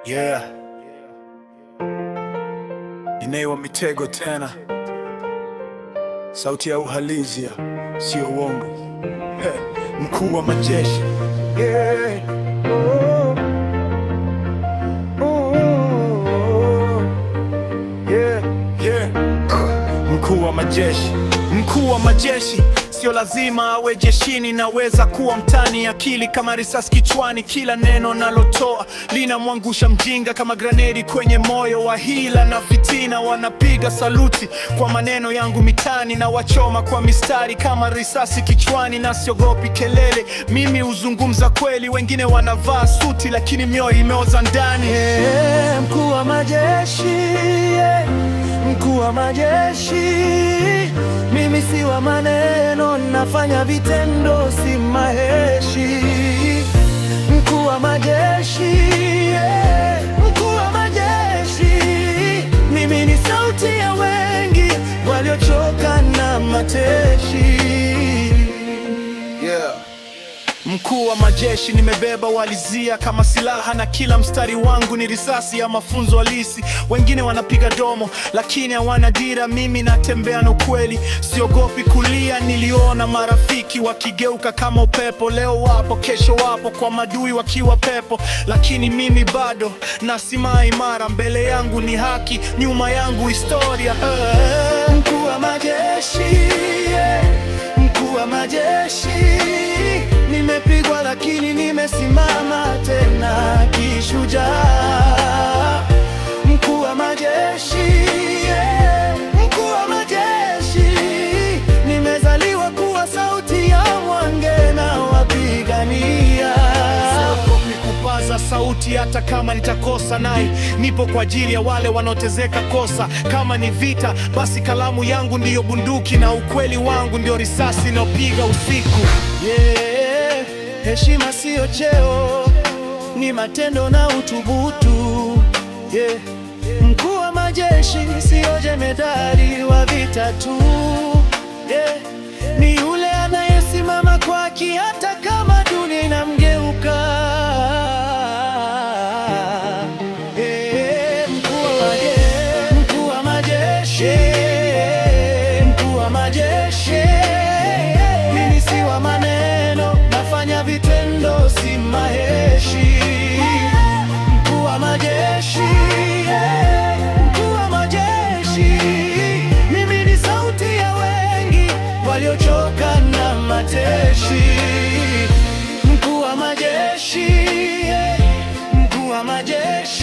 Yeah, Ineo Mitego tena, sauti ya uhalisia, sio uongo. Mkuu wa majeshi. Yeah. Oh. Oh. Yeah. Yeah. Mkuu wa majeshi. Mkuu wa majeshi sio lazima awe jeshini, naweza kuwa mtani. Akili kama risasi kichwani, kila neno nalotoa linamwangusha mjinga kama granedi kwenye moyo wa hila na fitina. Wanapiga saluti kwa maneno yangu mitani, na wachoma kwa mistari kama risasi kichwani. Na siogopi kelele, mimi huzungumza kweli. Wengine wanavaa suti lakini mioyo imeoza ndani. Mkuu wa majeshi, mkuu wa majeshi. Mimi si wa maneno, nafanya vitendo, si maheshi. Mkuu wa majeshi, mkuu wa majeshi. Mimi ni sauti ya wengi waliochoka na mateshi. Yeah. Mkuu wa majeshi, nimebeba walizia kama silaha, na kila mstari wangu ni risasi ya mafunzo halisi. Wengine wanapiga domo lakini hawana dira, mimi natembea na ukweli. Siogopi kulia, niliona marafiki wakigeuka kama upepo. Leo wapo, kesho wapo, kwa madui wakiwa pepo. Lakini mimi bado nasimama imara, mbele yangu ni haki, nyuma yangu historia. Mkuu wa majeshi, mkuu wa majeshi. Nimepigwa lakini nimesimama tena kishujaa. Mkuu wa majeshi, mkuu wa majeshi. Nimezaliwa kuwa sauti ya mwenge na wapigania. Siogopi kupaza sauti hata kama nitakosa, naye nipo kwa ajili ya wale wanaotezeka kosa. Kama ni vita, basi kalamu yangu ndiyo bunduki, na ukweli wangu ndio risasi inayopiga usiku. Heshima sio cheo, ni matendo na uthubutu. Mkuu wa majeshi sio jemedari wa vita tu. Ni yule anayesimama kwa haki hata kama dunia inamgeuka. Mkuu wa majeshi, mkuu wa majeshi. Mimi si wa maneno, nafanya vitendo, si maheshi. Mkuu wa majeshi, mkuu wa majeshi. Mimi ni sauti ya wengi waliochoka na mateshi. Mkuu wa majeshi, mkuu wa majeshi.